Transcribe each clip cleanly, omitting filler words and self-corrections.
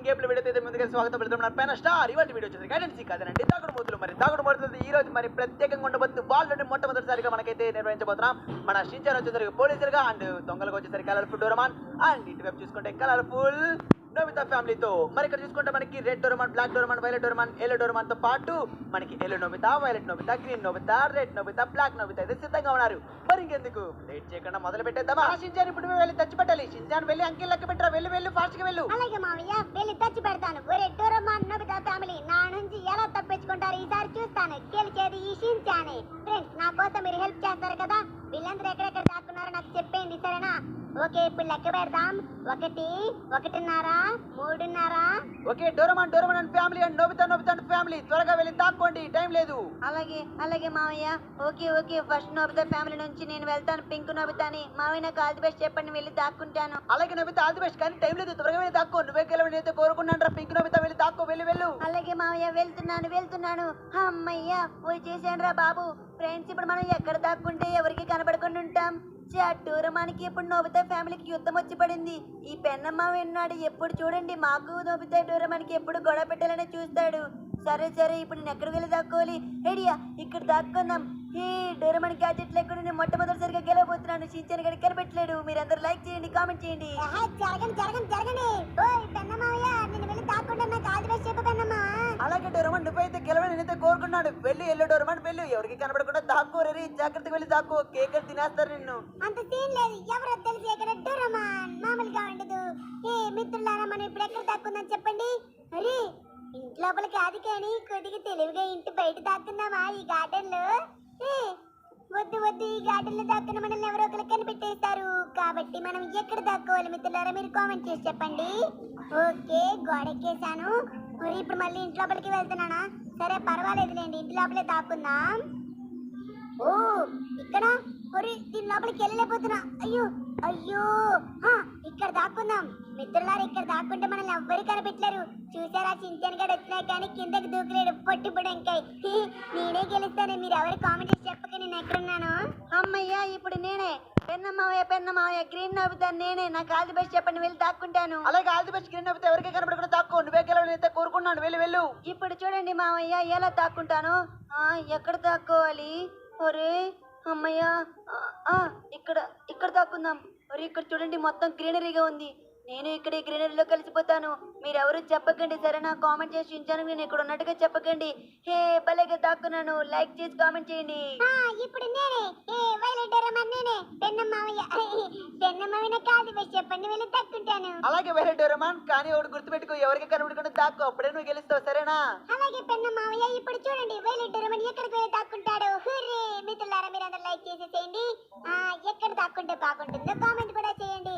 గేమ్ల video అయితే ముందుగా స్వాగతం పెడుతున్నాను. పైన స్టార్ ఇవాళ వీడియో వచ్చేసి గైడెన్సీ కాదనండి దాగుడు మూతలు. మరి దాగుడు మూతలు ఈ రోజు మరి ప్రత్యేకంగా ఉండబోతుంది. వాళ్ళని మొట్టమొదటిసారిగా మనకైతే నిర్వహించబోతున్నాం. మన షించాన్ వచ్చేసరికి పోలీసులుగా అండ్ దొంగలకు వచ్చేసరికి కలర్ఫుల్ డోరమాన్ అండ్ ఇటువైపు చూసుకుంటే కలర్ఫుల్ నోబితా ఫ్యామిలీతో. మరి ఇక్కడ చూసుకుంటే మనకి red Doraemon, black Doraemon, violet Doraemon, yellow Doraemon తో పాటు మనకి yellow Nobita, violet Nobita, green Nobita, red Nobita, black Nobita అయితే సిద్ధంగా ఉన్నారు. మరి ఇంకెందుకు లేట్ చేయకుండా మొదలు పెట్టేద్దామా? షించాన్ ఇప్పుడు వెళ్ళి తెచ్చి పెట్టాలి. షించాన్ వెళ్ళి అంకిల్ లెక్క పెట్టరా. వెళ్ళు ఫాస్ట్ గా వెళ్ళు. అలాగే మామయ్య వెళ్ళి తెచ్చి పెడతాను. రెడ్ డోరమాన్ నోబితా ఫ్యామిలీ నా నుంచి ఎలా తప్పించుకుంటారు ఈసారి చూస్తాను. గెలిచేది ఈ షించానే. ఫ్రెండ్స్ నా కోసం మీరు హెల్ప్ చేస్తారు కదా. వీళ్ళందరూ ఎక్కడెక్కడ దాక్కున్నారో నాకు చెప్పేయండి సరేనా? ఓకే ఇప్పుడు లెక్క పెడదాం. 1, 1.5, 3.5. Okay Doraemon and family and Nobita and family త్వరగా వెళ్ళి దాక్కోండి, టైం లేదు. అలాగే మామయ్య. ఓకే ఫస్ట్ నోబితా ఫ్యామిలీ నుంచి నేను వెళ్తాను. పింక్ నోబితాని మామయ్య నాకు ఆల్ ది బెస్ట్ చెప్పండి, వెళ్ళి దాక్కుంటాను. అలాగే నోబితా ఆల్ ది బెస్ట్, కానీ టైం లేదు, త్వరగా వెళ్ళి దాక్కో. నువ్వే గెలవని అయితే కోరుకున్నాను. పింక్ నోబితా వెళ్ళి దాక్కో, వెళ్ళు. అలాగే మామయ్య వెళ్తున్నాను. అమ్మయ్య వచ్చేసాను రా బాబు. ఫ్రెండ్స్ ఇప్పుడు మనం ఎక్కడ దాక్కుంటే ఎవరికి కనబడకుండా ఉంటాం? డోరమానికి ఇప్పుడు నోబితా ఫ్యామిలీకి యుద్ధం వచ్చి పడింది. ఈ పెన్నమ్మ విన్నాడు, ఎప్పుడు చూడండి మాకు నోబితా డోరమానికి ఎప్పుడు గొడవ పెట్టాలని చూస్తాడు. సరే ఇప్పుడు నేను ఎక్కడికి వెళ్ళి దాక్కోవాలి? ఐడియా, ఇక్కడ దాక్కుందాం. హే డోరమాన్ గ్యాజెట్ లేకుండా నేను మొట్టమొదటిసారిగా గెలవబోతున్నాను. షించాన్ గడి కనిపెట్టలేడు. మీరందరూ లైక్ చేయండి, కామెంట్ చేయండి. జరగండి. ఓయ్ పెన్నమావయ్య నేను వెళ్ళి దాక్కుంటా. నాకు ఆల్ ది బెస్ట్ చెప్పు పెన్నమ్మ. అలాగే డోరమాన్ నువ్వైతే గెలవని నేనైతే కోరుకున్నాడు. వెళ్ళి ఎల్లో డోరమాన్ వెళ్ళు. ఎవరికి కనబడకుండా దాక్కో రే. జాగ్రత్తగా వెళ్ళి దాక్కో, కేక్ తినేస్తారు నిన్ను. అంత సీన్ లేదు, ఎవరో తెలిసి ఇక్కడ డోరమాన్ మామూలుగా ఉండదు. ఏ మిత్రులారా మనం ఇప్పుడు ఎక్కడ దాక్కుందని చెప్పండి. అరే ఇంటి లోపల కాదు కానీ కొద్దిగా తెలివిగా ఇంటి బయట దాక్కుందామా ఈ గార్డెన్ లో? వద్దు ఈ గార్డెన్ లో దాక్కున్న మనల్ని ఎవరో ఒకరు కనిపెట్టేస్తారు. కాబట్టి మనం ఎక్కడ దాక్కోవాలి మిత్రులారా మీరు కామెంట్ చేసి చెప్పండి. ఓకే గోడెక్కేసాను. మరి ఇప్పుడు మళ్ళీ ఇంటి లోపలికి వెళ్తున్నానా? సరే పర్వాలేదులేండి, ఇంటి లోపలే దాక్కుందాం. ఓ ఇక్కడ దీని లోపలికి వెళ్ళలేకపోతున్నా. అయ్యో ఇక్కడ దాక్కుందాం మిత్రులారు. ఇక్కడ దాక్కుంటే మనల్ని ఎవ్వరు కనిపెట్టలేరు. చూసారా షించాన్ గడు వచ్చినా కానీ కిందకి దూకలేడు. పొట్టి బుడంకాయ్. నేనే గెలుస్తాను. మీరు ఎవరు కామెంట్ చేసి చెప్పక నేను ఎక్కడున్నాను? అమ్మయ్య ఇప్పుడు నేనే పెన్నమావయ్య గ్రీన్ నోబితా నేనే. నాకు ఆల్ ది బెస్ట్ చెప్పండి, వెళ్ళి దాక్కుంటాను. అలాగే all the best green Nobita. ఎవరికి కనబడకుండా దాక్కో. నువ్వే గెలవని అయితే కోరుకున్నాను. వెళ్ళు. ఇప్పుడు చూడండి మావయ్య ఎలా దాక్కుంటాను. ఎక్కడ దాక్కోవాలి? ఒరే అమ్మయ్య ఇక్కడ దాక్కుందాం. ఒరే ఇక్కడ చూడండి మొత్తం గ్రీనరీగా ఉంది. నేను ఇక్కడ ఈ గ్రీనరీలో కలిసిపోతాను. మీరెవరు చెప్పకండి సరేనా? కామెంట్ చేసి షించాన్ నేను ఇక్కడ ఉన్నట్టుగా చెప్పకండి. హే భలేగా దాక్కున్నాను. లైక్ చేసి కామెంట్ చేయండి. ఇప్పుడు నేనే వైలెట్ డోరమాన్ నేనే. పెన్నమ్మ కాదు బెస్ట్ చెప్పండి, వెళ్ళి దాక్కుంటాను. అలాగే వైలెట్ డోరమాన్, కానీ ఒకటి గుర్తుపెట్టుకో, ఎవరికి కనబడకుండా దాక్కో, అప్పుడే నువ్వు గెలుస్తావు సరేనా? అలాగే పెన్నమ్మ ఇప్పుడు చూడండి వైలెట్ డోరమాన్ ఎక్కడికి వెళ్ళి దాక్కుంటాడు. హుర్రే మిత్రులారా మీరందరూ లైక్ చేసేసేయండి. ఎక్కడ దాక్కుంటే బాగుంటుందో కామెంట్ కూడా చేయండి.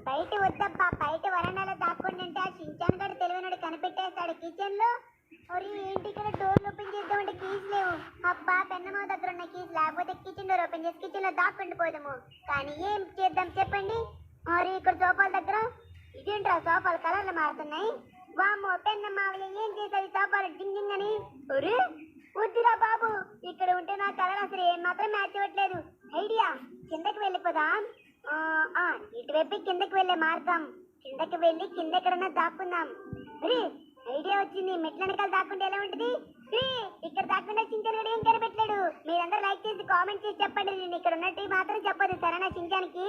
బయట వద్దబ్బా, బయట వరండాలో దాక్కుంటుంటే ఆ షించాన్ గడు తెలివైనడు కనిపెట్టేస్తాడు కిచెన్ లో. ఏంటి ఇక్కడ డోర్లు ఓపెన్ చేద్దామంటే కీస్ లేవు. అబ్బా పెన్నమ్మ దగ్గర ఉన్న కీస్ లేకపోతే కిచెన్ డోర్ ఓపెన్ చేసి కిచెన్ లో దాక్కుంటూ పోదాము. కానీ ఏం చేద్దాం చెప్పండి? ఇక్కడ సోఫాల దగ్గర ఇదేంట్రా సోఫాలు కలర్లు మారుతున్నాయి. వామ్మో పెన్నమ్మ ఏం చేసావు సోఫాలు జింగ్ అని? వద్దురా బాబు, ఇక్కడ ఉంటే నా కలర్ అసలు ఏం మాత్రం మ్యాచ్ అవ్వట్లేదు. ఐడియా, కిందకి వెళ్ళిపోదాం. ఇటువైపు కిందకి వెళ్ళే మార్గం. కిందకి వెళ్ళి కింద ఎక్కడన్నా దాక్కుందాం. ఐడియా వచ్చింది. మెట్ల వెనకాల దాక్కుంటే ఎలా ఉంటుంది? ఇక్కడ దాక్కుంటే షించాన్ గడు ఏం కనిపెట్టలేడు. మీరందరూ లైక్ చేసి కామెంట్ చేసి చెప్పండి. నేను ఇక్కడ ఉన్నట్టు మాత్రం చెప్పదు సరేనా? షించాన్కి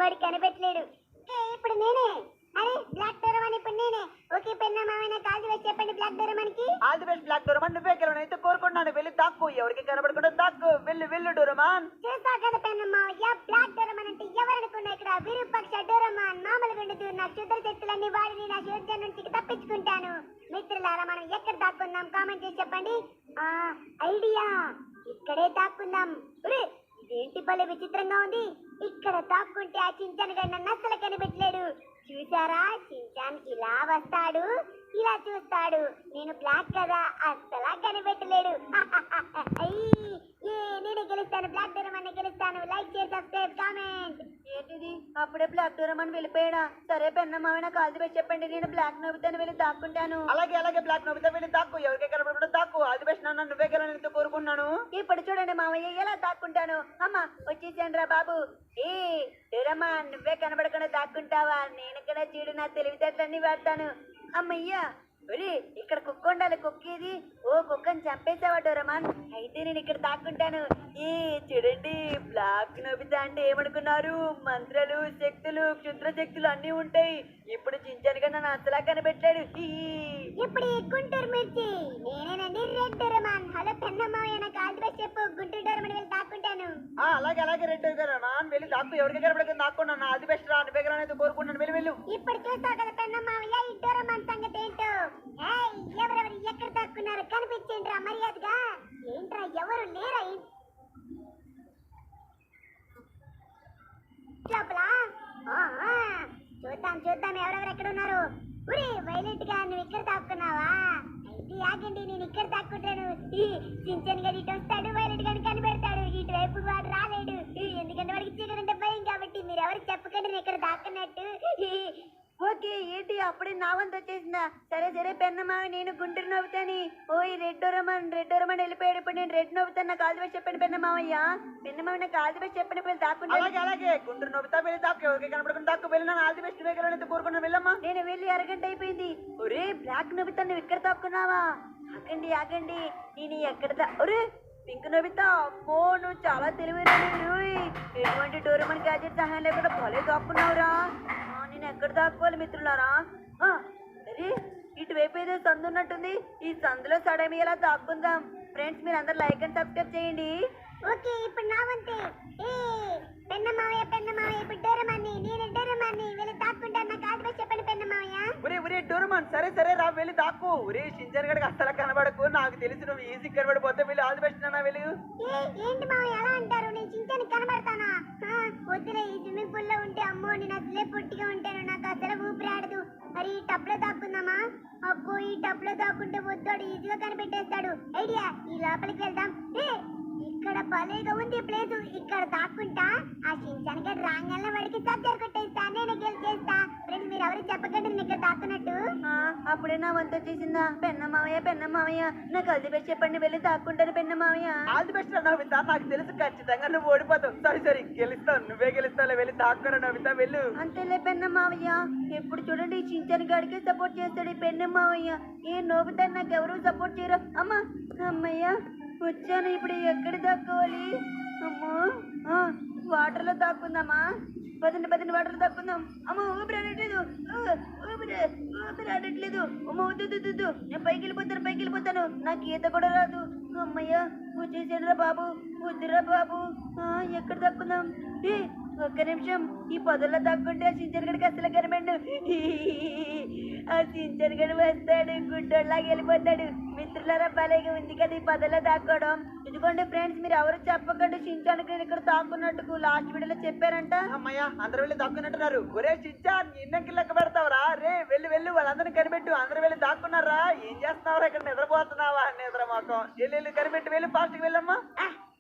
వాడు కనిపెట్టలేడు. ఇప్పుడు నేనే. బ్లాక్ డోరమాన్ ఇప్పుడు నేనే. ఓకే పెన్నమ్మ నాకు ఆల్ ది బెస్ట్ చెప్పండి బ్లాక్ డోరమాన్కి. All the best black Doraemon, నువ్వే గెలవని అయితే కోరుకున్నాను. వెళ్ళి దాక్కో, ఎవరికి కనబడకుండా దాక్కో. వెళ్ళు డోరమాన్. చూస్తా కదా పెన్నమ్మ, బ్లాక్ డోరమాన్ అంటే ఎవరనుకున్నా ఇక్కడ విరూపాక్ష డోరమాన్ మామూలుగా ఉండదు. నా క్షుద్ర శక్తులన్నీ వాడిని నా షించాన్ నుంచి తప్పించుకుంటాను. మిత్రులారా మనం ఎక్కడ దాక్కుందాం కామెంట్ చేసి చెప్పండి. ఐడియా, ఇక్కడే దాక్కుందాం. ఏంటి భలే విచిత్రంగా ఉంది. ఇక్కడ దాక్కుంటే ఆ షించాన్ గడు నన్ను అస్సలు కనిపెట్టలేడు. చూసారా షించాన్ ఇలా వస్తాడు, ఇలా చూస్తాడు. నేను బ్లాక్ కదా అస్సలా కనిపెట్టలేడు. నేనే గెలుస్తాను, బ్లాక్ డోరమాన్ గెలుస్తాను. లైక్ చేసి సబ్స్క్రైబ్ కామెంట్. ఏంటిది అప్పుడే బ్లాక్ డోరమాన్ వెళ్ళిపోయాడా? సరే పెన్నమ్మ నాకు ఆల్ ది బెస్ట్ చెప్పండి, నేను బ్లాక్ నోబితాను వెళ్ళి దాక్కుంటాను. అలాగే అలాగే బ్లాక్ నోబితా వెళ్ళి దాక్కు, ఎవరికే కనబడకుండా దాక్కు. అది బెస్ట్ నాన్న, నువ్వే గెలవని కోరుకున్నాను. ఇప్పుడు చూడండి మామయ్య ఎలా దాక్కుంటాను. అమ్మ వచ్చేసాను రా బాబు. ఏ డోరమాన్ నువ్వే కనబడకుండా దాక్కుంటావా? నేను కూడా చూడు నా తెలివితేటలన్నీ వాడతాను. అమ్మయ్యా ఒరే ఇక్కడ కుక్క ఉండాలి, కుక్కేది? ఓ కుక్కని చంపేసావా డోరమాన్? అయితే నేను ఇక్కడ దాక్కుంటాను. ఏ చూడండి బ్లాక్ నోబితా అంటే ఏమనుకున్నారు? మంత్రాలు శక్తులు క్షుద్ర శక్తులు అన్నీ ఉంటాయి. ఇప్పుడు చించానుగా నన్ను అసలా కనిపెట్టాడు. ఇప్పుడు ఈ గుంటూరు మిర్చి నేనేనండి, రెడ్ డోరమాన్. హలో పెన్నమ్మాయ, నాకు ఆల్ ది బెస్ట్ చెప్పు. గుంటూరు డోరమాన్ వెళ్ళి దాక్కుంటాను. అలాగే అలాగే రెడ్ డోరమాన్ వెళ్ళి దాక్కు, ఎవరికే కనబడకుండా దాక్కున్నాను. అది బెస్ట్ రా, నువ్వే గెలవని కోరుకున్నాను. వెళ్ళు. ఇప్పుడు చూస్తావు కదా పెన్నమ్మాయ, ఈ డోరమాన్ సంగతి ఏంటో. ఎవరెవరు ఎక్కడ దాక్కున్నారు కనిపించండి రా మర్యాదగా. ఏంట్రా ఎవరు లేరా లోపల? చూద్దాం ఎవరెవరు ఎక్కడ ఉన్నారు. ఒరే వైలెట్ గా నువ్వు ఇక్కడ దాక్కున్నావా? అయితే ఆగండి, నేను ఇక్కడ దాక్కుంటాను. చించన్ గడి ఇటు వస్తాడు, వైలెట్ గడి కనిపెడతాడు. ఇటువైపు వాడు రాలేడు, ఎందుకంటే వాడికి చీకటంటే భయం కాబట్టి. మీరు ఎవరికి చెప్పకండి నేను ఇక్కడ దాక్కున్నట్టు. ఓకే ఏంటి అప్పుడే నా వంతు వచ్చేసిందా? సరే సరే పెన్నమావి నేను గుంటూరు నవ్వుతాని. ఓయ్ రెడ్ డోరమాన్ వెళ్ళిపోయాడు. ఇప్పుడు నేను రెడ్ నవ్వుతాను. నాకు ఆల్ ది బెస్ట్ చెప్పండి పెన్నమావయ్య. పెన్నమావి నాకు ఆల్ ది బెస్ట్ చెప్పండి, వెళ్ళి దాక్కుంటా. అలాగే గుంటూరు నోబితా వెళ్ళి దాక్కు, ఎవరికే కనబడకుండా దాక్కు. వెళ్ళినా ఆల్ ది బెస్ట్, నువ్వే గెలవని కోరుకున్నాను. వెళ్ళమ్మా. నేను వెళ్ళి అరగంట అయిపోయింది. ఒరే బ్లాక్ నోబితా నువ్వు ఇక్కడ దాక్కున్నావా? ఆగండి నేను ఎక్కడ ఒరే పింక్ నోబితా, అమ్మో నువ్వు చాలా తెలివైన. ఎటువంటి డోరమాన్ గ్యాజెట్ సహాయం లేకుండా భలే దాక్కున్నావురా. నేను ఎక్కడ దాక్కోవాలి మిత్రులారా? అరే ఇటువైపు ఏదో సందు ఉన్నట్టుంది. ఈ సందులో సడమి ఎలా దాక్కుందాం. ఫ్రెండ్స్ మీరు అందరు లైక్ అండ్ సబ్స్క్రైబ్ చేయండి. ఓకే ఇప్పుడు నా వంతే. పెన్నమావయ్య ఇప్పుడు డోరమాన్ని, నేను డోరమాన్ని వెళ్ళి దాక్కుంటాను. నాకు ఆల్ ది బెస్ట్ చెప్పండి పెన్నమావయ్య. ఒరే డోరమాన్ సరే రా వెళ్ళి దాక్కు. ఒరే షించాన్ గడికి అస్సలు కనబడకు, నాకు తెలిసి నువ్వు ఈజీ కనబడిపోతే వెళ్ళి ఆల్ ది బెస్ట్ నాన్న వెళ్ళు. ఏంటి మావయ్య అలా అంటారు? నేను చించానికి కనబడతానా? వద్దులే, ఈ స్విమ్మింగ్ పూల్ లో ఉంటే అమ్మో నేను అసలే పొట్టిగా ఉంటాను, నాకు అసలు ఊపిరాడదు. మరి ఈ టబ్ లో దాక్కుందామా? అబ్బో ఈ టబ్ లో దాక్కుంటే వద్దాడు, ఈజీగా కనిపెట్టేస్తాడు. ఐడియా, ఈ లోపలికి వెళ్దాం. ఇక్కడ భలేగా ఉంది ప్లేసు, ఇక్కడ దాక్కుంటా. ఆ షించానికి రాంగల్లా వాడికి సబ్జర్ కొట్టేస్తా, నేను గెలిచేస్తా. ఫ్రెండ్స్ మీరు ఎవరు చెప్పకండి నేను ఇక్కడ దాక్కున్నట్టు. అప్పుడే నా వంతు వచ్చేసిందా? పెన్నమావయ్య నాకు ఆల్ ది బెస్ట్ చెప్పండి, వెళ్ళి దాక్కుంటాను పెన్నమావయ్య. ఆల్ ది బెస్ట్ నోబితా, నాకు తెలుసు ఖచ్చితంగా నువ్వు ఓడిపోతావు. సరే గెలుస్తావు, నువ్వే గెలుస్తావు. వెళ్ళి దాక్కురా నోబితా, వెళ్ళు. అంతేలే పెన్నమావయ్య, ఎప్పుడు చూడండి ఈ చించాని గాడికి సపోర్ట్ చేస్తాడు ఈ పెన్నమావయ్య. ఏ నోబితా నాకు ఎవరు సపోర్ట్ చేయరు. అమ్మయ్య వచ్చాను. ఇప్పుడు ఎక్కడ దాక్కోవాలి? అమ్మో వాటర్ లో దాక్కుందామా? పదండి వాటర్ దాక్కుందాం. అమ్మో ఊపిరి ఆడట్లేదు. అమ్మో వద్దు, నేను పైకి వెళ్ళిపోతాను. నాకు ఈత కూడా రాదు. అమ్మయ్య వచ్చేసాడురా బాబు. వద్దురా బాబు, ఎక్కడ దాక్కుందాం? ఒక్క నిమిషం, ఈ పొదల్లో దాక్కుంటే ఆ చించన్ గడికి అసలు కనబడు. ఆ చించన్ గడి వస్తాడు, గుడ్డోళ్ళలాగా వెళ్ళిపోతాడు. మిత్రులారా భలేగా ఉంది కదా ఈ పొదల్లో దాక్కోవడం. ఇదిగోండి ఫ్రెండ్స్ మీరు ఎవరు చెప్పకండి చించానికి నేను ఇక్కడ దాక్కున్నట్టుకు లాస్ట్ వీడియోలో చెప్పారంట. అమ్మయ్య అందరు వెళ్ళి దాక్కున్నట్టున్నారు. ఒరే చించాన్ ఎన్నెక్కి లెక్క పెడతావరా? రే వెళ్ళు వాళ్ళందరినీ కనిపెట్టు. అందరు వెళ్ళి దాక్కున్నారా? ఏం చేస్తున్నావురా? ఇక్కడ నిద్రపోతున్నావా? నిద్ర మాకం వెళ్ళి కనిపెట్టు. వెళ్ళి ఫాస్ట్కి వెళ్ళమ్మా.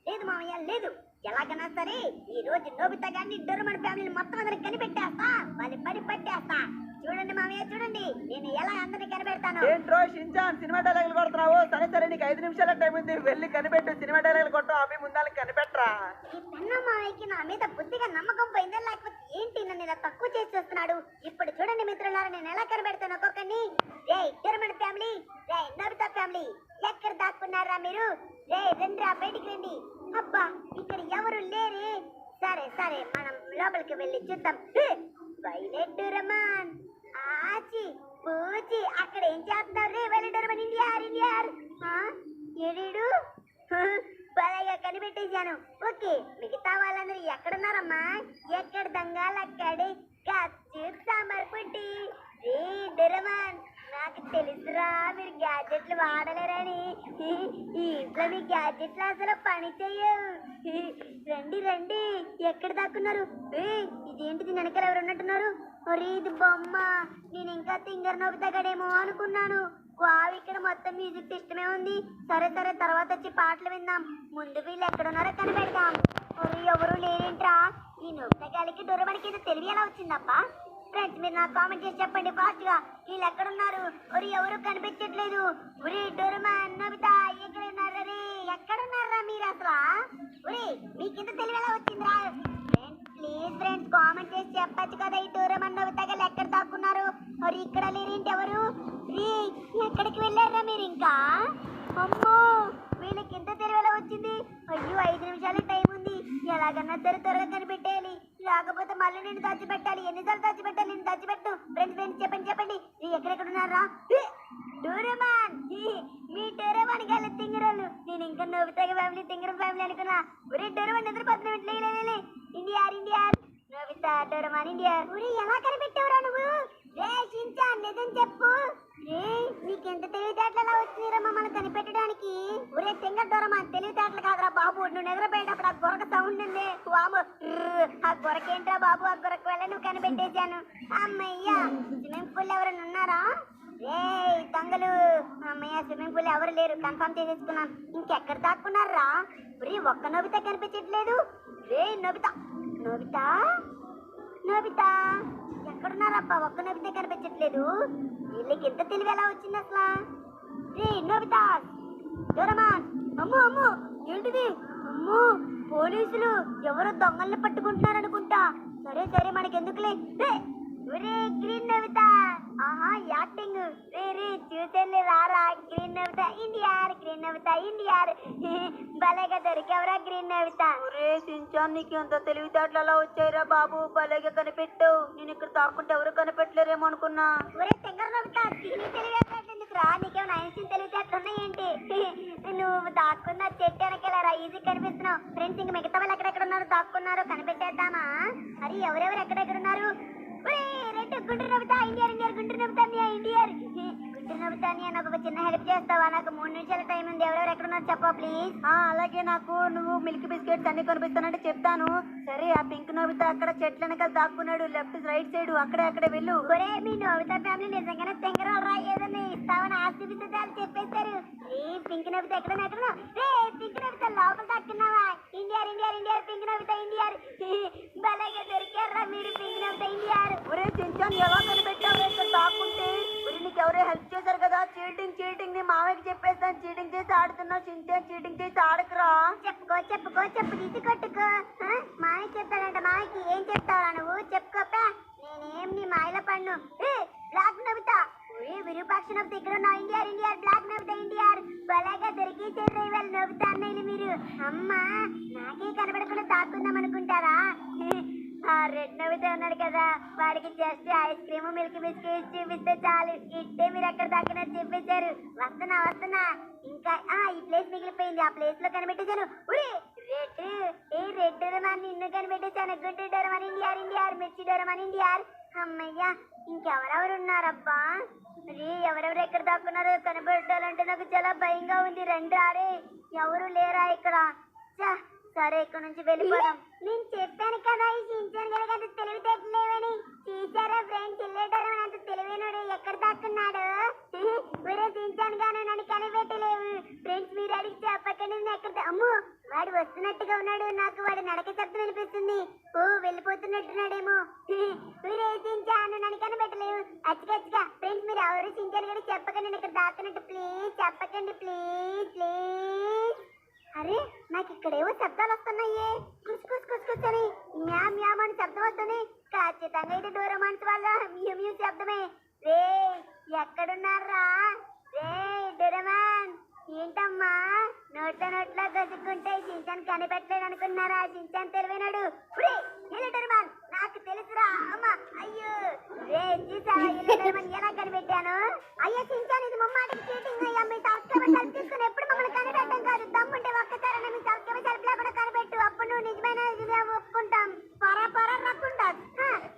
లేదు మామయ్య లేదు, ఎలాగైనా సరే ఈ రోజు నోబితా గారిని డోరమాన్ ఫ్యామిలీ మొత్తం అందరికి కనిపెట్టేస్తా, వాళ్ళ పని పట్టేస్తా. చూడండి మామయ్య చూడండి, నేను ఎలా అందరినీ కనిపెడతాను. ఏంట్రో షించాన్ సినిమా డైలాగులు కొడుతున్నావు? సరే నీకు 5 నిమిషాల టైం ఉంది, వెళ్ళి కనిపెట్టు. సినిమా డైలాగులు కొట్టావు, అవి ముందాలకి కనిపెట్టరా. ఈ పెన్న మామయ్యకి నా మీద బుద్ధిగా నమ్మకం పోయిందా, లేకపోతే ఏంటి నన్ను ఇలా తక్కువ చేసి వస్తున్నాడు? ఇప్పుడు చూడండి మిత్రులారా, నేను ఎలా కనిపెడతాను ఒక్కొక్కరిని. డోరమాన్ ఫ్యామిలీ, నోబితా ఫ్యామిలీ, ఎక్కడ దాక్కున్నారా మీరు? రండి బయటికి రండి. అబ్బా ఇక్కడ ఎవరు లేరే. సరే మనం లోపలికి వెళ్ళి చూద్దాం. వైలెట్ డోరమాన్, ఆచి పూచి అక్కడ ఏం చేస్తున్నారు రే? వైలెట్ డోరమాన్ ఇండియర్ ఏడు బాగా కనిపెట్టేశాను. ఓకే మిగతా వాళ్ళందరూ ఎక్కడున్నారమ్మా? ఎక్కడ దంగాలు అక్కడే కచ్చు సాంబార్ పుట్టి. రే డోరమాన్ నాకు తెలుసురా మీరు గ్యాజెట్లు వాడలేరని. ఈ ఇంట్లో మీ గ్యాజెట్లు అసలు పని చెయ్యవు. రండి ఎక్కడ దాక్కున్నారు? ఇదేంటిది వెనకాల ఎవరు ఉన్నట్టున్నారు? ఒరే ఇది బొమ్మ, నేను ఇంకా తింగర్ నోబితా గడేమో అనుకున్నాను. వావ్, ఇక్కడ మొత్తం మ్యూజిక్ సిస్టమే ఉంది. సరే సరే, తర్వాత వచ్చి పాటలు విందాం. ముందు వీళ్ళు ఎక్కడున్నారో కనిపెడదాం. మరి ఎవరు లేరేంట్రా? ఈ నొక్కగాలికి డొరమనికి ఏదో తెలివి ఎలా వచ్చిందప్ప? ఫ్రెండ్స్, మీరు నాకు కామెంట్ చేసి చెప్పండి ఫాస్ట్ గా. వీళ్ళు ఎక్కడున్నారు? ఒరి ఎవరు కనిపించట్లేదు. ఒరి డొరమాన్, నోబితా ఎక్కడున్నారా? ఎక్కడున్నారా మీరు అసలు? ఒరి మీకింత తెలివి ఎలా వచ్చిందిరా? ఫ్రెండ్స్, ప్లీజ్ ఫ్రెండ్స్, కామెంట్ చేసి చెప్పచ్చు కదా ఈ డోరేమాన్ నోబితాగా ఎక్కడ దాక్కున్నారు? మరి ఇక్కడ లేరేంటి ఎవరు? ఎక్కడికి వెళ్ళారా మీరు ఇంకా? అమ్మో, వీళ్ళకి ఎంత తెలివేలా వచ్చింది? అయ్యో, 5 నిమిషాలే టైం ఉంది. ఎలాగన్నా సరే త్వరగా కనిపెట్టేయాలి, లేకపోతే మళ్ళీ నేను దాచిపెట్టాలి. ఎన్నిసార్లు దాచిపెట్టాలి? నేను దాచిపెట్టు. ఫ్రెండ్స్ ఫ్రెండ్స్ చెప్పండి చెప్పండి, ఎక్కడెక్కడున్నారా? డోరేమాన్, మీ డోరేమాన్ గాలి తింగరాలు. నేను ఇంకా నోబితా ఫ్యామిలీ తింగరం ఫ్యామిలీ అనుకున్నా. ఒరే డోరేమాన్, నిద్రపోతున్నా. లే India India, Nobita Doraemon India. ఒరే ఎలా కనిపెట్టావురా నువ్వు? రే షిన్చాన్, నిజం చెప్పు. నీకెంత తెలివితేటలు వచ్చిరా మమ్మల్ని కనిపెట్టడానికి? ఒరే తింగ డోరేమాన్, తెలివితేటలు కాదురా బాబు. నువ్వు నిద్రపోయేటప్పుడు ఆ గొరక సౌండ్ ఉంది. వాము, ఆ గొరకేంట్రా బాబు? ఆ గొరకు వల్ల నువ్వు కనిపెట్టేశాను. అమ్మయ్యా, స్విమ్మింగ్ పూల్ ఎవరైనా ఉన్నారా? రే దొంగలు, అమ్మయ్య స్విమ్మింగ్ పూల్ ఎవరు లేరు, కన్ఫర్మ్ చేసేసుకున్నాం. ఇంకెక్కడ దాక్కున్నారా? ఒరే ఒక్క నోబితా కనిపించట్లేదు. రే నోబితా నోబితా నోబితా ఎక్కడున్నారబ్బా? ఒక్క నోబితా కనిపించట్లేదు. వీళ్ళకి ఎంత తెలివి ఎలా వచ్చింది అసలు? రే నోబితా, డోరేమాన్, అమ్మో అమ్మో ఏంటిది? అమ్మో, పోలీసులు ఎవరో దొంగల్ని పట్టుకుంటున్నారనుకుంటా. సరే సరే, మనకెందుకులే. ఒరే గ్రీన్ నోబితా, ఆహా యాక్టింగ్. రే చూసేది రారా? గ్రీన్ నోబితా ఇండియార్, గ్రీన్ నోబితా ఇండియార్. భలేగా దొరికెవరా గ్రీన్ నోబితా? ఒరే సించాన్, నీకు ఎంత తెలివితేటలు అలా వచ్చాయిరా బాబు? భలేగా కనిపెట్టావు. నేను ఇక్కడ దాక్కుంటే ఎవరు కనిపెట్టలేరేమో అనుకున్నా. ఒరే తెంగర నోబితా, దీని తెలివితేటలురా? నీకేమైనా ఐన్స్టీన్ తెలివితేటలు ఉన్నాయేంటి? నువ్వు దాక్కున్న చెట్టు వెనకెళ్ళరా, ఈజీ కనిపిస్తున్నావు. ఫ్రెండ్స్, ఇంక మిగతా వాళ్ళు ఎక్కడెక్కడ ఉన్నారు దాక్కున్నారో కనిపెట్టేద్దామా? మరి ఎవరెవరు ఎక్కడెక్కడ ఉన్నారు? గుంటూరు నోబితా ఇండియర్, గుంటూరు నోబితా ఇండియర్. గుంటూరు నోబితా, నాకు ఒక చిన్న హెల్ప్ చేస్తావా? నాకు 3 నిమిషాల టైం ఉంది. ఎవరెవరు ఎక్కడున్నారు చెప్పా ప్లీజ్. అలాగే, నాకు నువ్వు మిల్క్ బిస్కెట్స్ అన్ని కొనిపిస్తానంటే చెప్తాను. సరే, ఆ పింక్ నోబితా అక్కడ చెట్ల వెనకాల దాక్కున్నాడు, లెఫ్ట్ రైట్ సైడ్. అక్కడే వెళ్ళు. ఒరే మీ నోబితా ఫ్యామిలీ నిజంగానే తెంగరాలరా? ఏదన్నా ఇస్తావని ఆస్తి విద్యాలు చెప్పేశారు. పింక్ నోబితా ఎక్కడన్నా పింక్ నోబితా లోపల దాక్కున్నావా? ఇండియర్ ఇండియర్ ఇండియర్, పింక్ నోబితా ఇండియర్. భలేగా దొరికారా మీరు పింక్ నోబితా ఇండియర్. ఒరే సించాన్, ఎలా కనిపెట్టావు ఇక్కడ దాక్కుంటే? ఒరే నీకు ఎవరో హెల్ప్ చేశారు కదా. చీటింగ్ నీ మామయ్యకి చెప్పేస్తాను. చీటింగ్ చేసి ఆడుతున్నావు సించాన్, చీటింగ్ చేసి ఆడకురా. చెప్పుకో తీసి కొట్టుకో. మాయ చెప్తాడంట. మాయకి ఏం చెప్తావా నువ్వు? చెప్పుకోపా. నేనేం నీ మాయల పన్ను. బ్లాక్ నోబితా, విరూపాక్ష నోబితా ఇక్కడ ఉన్నావు. ఇండియర్ బ్లాక్ నోబితా ఇండియర్. భలేగా దొరికేసారు ఇవాళ నోబితా అన్నయ్యలు మీరు. అమ్మా, నాకే కనబడకుండా దాక్కుందాం అనుకుంటారా? ఆ రెడ్ నోబితా ఉన్నాడు కదా, వాడికి just ice cream milk biscuit చూపిస్తే చాలు, ఇట్టే మీరు ఎక్కడ దాకా చెప్పేశారు. వస్తున్నా. ఇంకా ఈ ప్లేస్ మిగిలిపోయింది. ఆ ప్లేస్ లో కనిపెట్టేశాను. రెడ్ డోరేమాన్ నిన్ను కనిపెట్టేశాను. గుంటూరు డోరేమాన్ ఇండియర్, మిర్చి డోరేమాన్ ఇండియర్. అమ్మయ్యా, ఇంకెవరెవరు ఉన్నారబ్బా? ఎవరెవరు ఎక్కడ దాక్కున్నారో కనిపెట్టాలంటే నాకు చాలా భయంగా ఉంది. రండి రారే, ఎవరు లేరా ఇక్కడ? సరే, ఇక్కడ నుంచి వెళ్ళిపోదాం. నేను చెప్పాను కదా ఈ షిన్చాన్ గారికి అంత తెలివితేటలేవని. చూసారా ఫ్రెండ్స్, ఇల్లేటరం అంత తెలివైనడు ఎక్కడ దాక్కున్నాడు? ఒరే షిన్చాన్ గాను, నన్ను కనిపెట్టలేవు. ఫ్రెండ్స్, మీరు అడిగి చెప్పకండి నేను ఎక్కడ. అమ్మో, వాడు వస్తున్నట్టుగా ఉన్నాడు. నాకు వాడి నడక శబ్దం వినిపిస్తుంది. ఓ, వెళ్ళిపోతున్నట్టున్నాడేమో. ఒరే షిన్చాన్, నన్ను కనిపెట్టలేవు. అచ్చగా ఫ్రెండ్స్, మీరు ఎవరు షిన్చాన్ గారికి చెప్పకండి నేను ఇక్కడ దాక్కున్నట్టు. ప్లీజ్ చెప్పకండి, ప్లీజ్. అరే, నాకు ఇక్కడేవో శబ్దాలు వస్తున్నాయే. కుసుకుసుకుసుకుని మ్యామ్ అని శబ్దం వస్తుంది. ఖచ్చితంగా ఇది డోరేమాన్స్ వల్ల మ్యూ శబ్దమే. రే ఎక్కడున్నారా? డోరేమాన్, ఏంటమ్మా నోట్లో గసుకుంటే షిన్చాన్ కనిపెట్టలేదు అనుకున్నారా? షిన్చాన్ తెలివైనడు. డోరేమాన్, నాకు తెలుసురా. అమ్మా, అయ్యో చూసావా డోరేమాన్ ఎలా కనిపెట్టాను? అయ్యో షిన్చాన్, ఇది మమ్మాటికి చీటింగ్. అయ్యా, మీ సబ్స్క్రైబర్ హెల్ప్ తీసుకుని ఎప్పుడు మమ్మల్ని కనిపెట్టడం కాదు. దమ్ముంటే ఒక్కసారైనా మీ సబ్స్క్రైబర్ హెల్ప్ లేకుండా కనిపెట్టు. అప్పుడు నువ్వు నిజమైన ఒప్పుకుంటాం. పరా రక్కుంటా.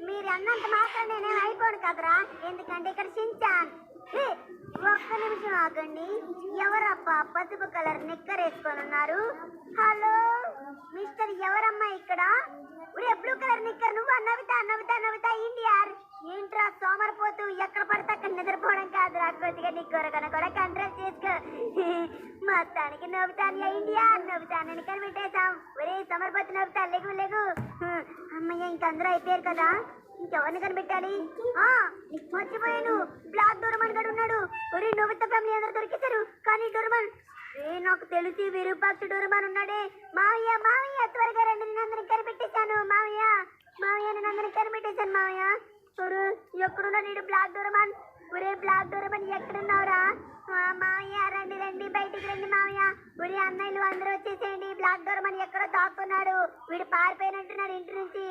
మీరు అన్నంత మాత్రం నేనేం అయిపోను కదరా. ఎందుకంటే ఇక్కడ షిన్చాన్. ఒక్క నిమిషం ఆగండి. ఎవరబ్బా పసుపు కలర్ నిక్కర్ వేసుకొని ఉన్నారు? హలో మిస్టర్, ఎవరమ్మా ఇక్కడ? బ్లూ కలర్ నిక్కర్ నువ్వు? నోబితా ఇండియర్. ఏంట్రా సోమరిపోతూ ఎక్కడ పడితే అక్కడ నిద్రపోవడం కాదురా. కొద్దిగా నీ కొరకన కూడా కంట్రోల్ చేసుకో. మొత్తానికి నవ్వుతాను ఇండియా, నవ్వుతానని కనిపెట్టేశాం. ఒరే సమర్పతి నవ్వుతా, లేగు లేగు. అమ్మయ్య, ఇంకందరూ అయిపోయారు కదా, ఇంకెవరిని కనిపెట్టాలి? మర్చిపోయాను, బ్లాక్ డోరమన్ గడు ఉన్నాడు. ఒరే నవ్వుతా ఫ్యామిలీ అందరూ దొరికేశారు, కానీ డోరమన్ నాకు తెలిసి విరూపాక్ష డోరమన్ ఉన్నాడే. మావయ్య మావయ్య త్వరగా రండి, నేను అందరిని కనిపెట్టేశాను. మావయ్య మావయ్య నేను అందరిని కనిపెట్టేశాను. మావయ్య ఎక్కడున్నా నీడు బ్లాక్ డోరమన్? ఒరే బ్లాక్ డోరమన్ ఎక్కడున్నావురా? మావయ్య రండి రండి, బయటికి రండి మావయ్య. ఒరే అన్నయ్యలు అందరూ వచ్చేసేయండి, బ్లాక్ డోరమన్ ఎక్కడో దాక్కున్నాడు. వీడు పారిపోయినట్టున్నాడు ఇంటి నుంచి.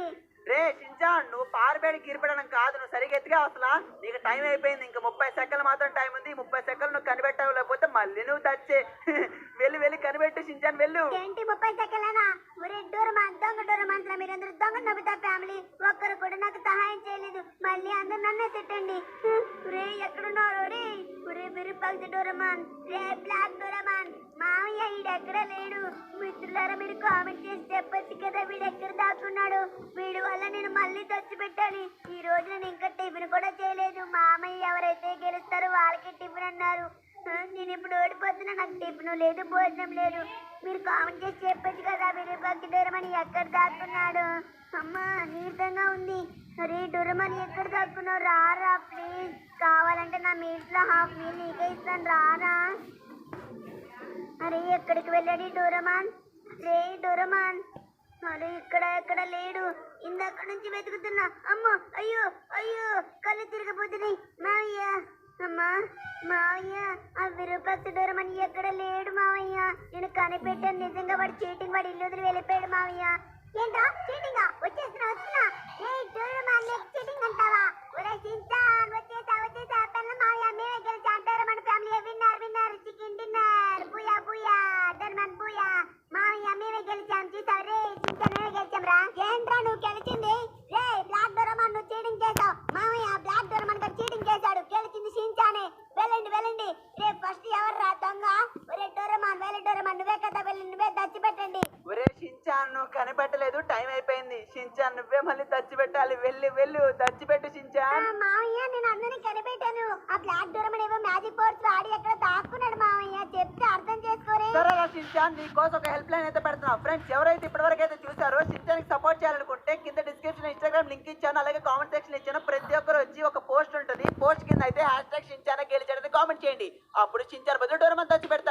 రే షించాన్, నువ్వు పారిపేడి గిరిపెట్టడం కాదు, నువ్వు సరిగ్గా ఎత్తుగా అసలు. నీకు టైం అయిపోయింది, ఇంకా 30 సెకండ్లు మాత్రం టైం ఉంది. 30 సెకండ్లు నువ్వు కనిపెట్టావు, లేకపోతే మళ్ళీ నువ్వు తెచ్చే. వెళ్ళి వెళ్ళి కనిపెట్టు షించాన్, వెళ్ళు. ఏంటి 30 సెకండ్లనా? ఒరే డోరమాన్, దొంగ డోరమాన్, మీరందరూ దొంగ నవ్వుతా ఫ్యామిలీ. ఒక్కరు కూడా నాకు సహాయం చేయలేదు, మళ్ళీ అందరు నన్నే తిట్టండి. రే ఎక్కడున్నారు? రే ఒరే విరూపాక్ష డోరమాన్, రే బ్లాక్ డోరమాన్, మావయ్య ఈడెక్కడ లేడు. మిత్రులారా మీరు కామెంట్ చేసి చెప్పొచ్చు కదా వీడు ఎక్కడ దాక్కున్నాడు. వీడు వల్ల నేను మళ్ళీ తెచ్చి పెట్టాలి. ఈ రోజు నేను ఇంకా టిఫిన్ కూడా చేయలేదు. మామయ్య ఎవరైతే గెలుస్తారో వాళ్ళకి టిఫిన్ అన్నారు. నేను ఇప్పుడు ఓడిపోతున్నా, నాకు టిఫిన్ లేదు, భోజనం లేదు. మీరు కామెంట్ చేసి చెప్పొచ్చు కదా విరూపాక్ష డోరమన్ ఎక్కడ దాక్కున్నాడు. అమ్మా నీరసంగా ఉంది. అరే డోరమన్ ఎక్కడ దాక్కున్నావు? రారా ప్లీజ్, కావాలంటే నా మీట్లో హాఫ్ మీల్ నీకే ఇస్తాను, రారా. అరే ఎక్కడికి వెళ్ళాడు డోరమాన్? రే డోరమాన్, అరే ఇక్కడ ఎక్కడ లేడు, ఇందాక నుంచి వెతుకుతున్నా. అమ్మో అయ్యో అయ్యో, కళ్ళు తిరగబోతున్నాయి. మావయ్య అమ్మా మావయ్య, ఆ విరూపాక్ష డోరమన్ ఎక్కడ లేడు మావయ్య. నేను కనిపెట్టాను, నిజంగా వాడు చీటింగ్, వాడు ఇల్లు వదిలి వెళ్ళిపోయాడు మావయ్య. ఏంటా చీటింగా? వచ్చేస్తున్నా వస్తున్నా. ఏ డోరమాన్ చీటింగ్ అంటావా? ఒరే చించాన్, వచ్చేసా వచ్చేసా. పెళ్ళ మావయ్య మేమే గెలిచాం. Doraemon family winner winner, chicken dinner. Booyah Booyah Doraemon Booyah. మావయ్య మేమే గెలిచాం, చూసావు రే చించాన్, మేమే గెలిచాం రా. ఏంట్రా నువ్వు గెలిచింది? రే బ్లాక్ డోరమాన్ నువ్వు చీటింగ్ చేసావు. మావయ్య బ్లాక్ డోరమాన్ గారు చీటింగ్ చేశాడు, గెలిచింది షించానే. వెళ్ళండి వెళ్ళండి. రే ఫస్ట్ ఎవరు రా దొంగ? ఒరే డోరమాన్, వెళ్ళి డోరమాన్ నువ్వే కదా వెళ్ళి, నువ్వే దచ్చి పెట్టండి. ఒరే షించాన్, నువ్వు కనిపెట్టలేదు, టైం అయిపోయింది. షించాన్ నువ్వే మళ్ళీ తెచ్చి పెట్టాలి, వెళ్ళి వెళ్ళు తెచ్చి పెట్టు షించాన్. మావయ్య నేను అందరినీ కనిపెట్టాను. ఆ బ్లాక్ డోరమన్ ఏవో మ్యాజిక్ పవర్స్ వాడి ఎక్కడ దాక్కున్నాడు మావయ్య, చెప్తే అర్థం చేసుకోరే. సరేరా షించాన్, నీ కోసం ఒక హెల్ప్ లైన్ అయితే పెడుతున్నా. ఫ్రెండ్స్ ఎవరైతే ఇప్పటివరకు అయితే చూసారో షించాన్ కి సపోర్ట్ చేయాలనుకుంటే కింద డిస్క్రిప్షన్ ఇన్స్టాగ్రామ్ లింక్ ఇచ్చాను, అలాగే కామెంట్ సెక్షన్ ఇచ్చాను. ప్రతి ఒక్కరు వచ్చి ఒక పోస్ట్ ఉంటుంది, పోస్ట్ కింద అయితే #షించాన్ గెలిచాడని కామెంట్ చేయండి. అప్పుడు షించాన్ బదులు డోరమన్ తెచ్చి పెడతాను.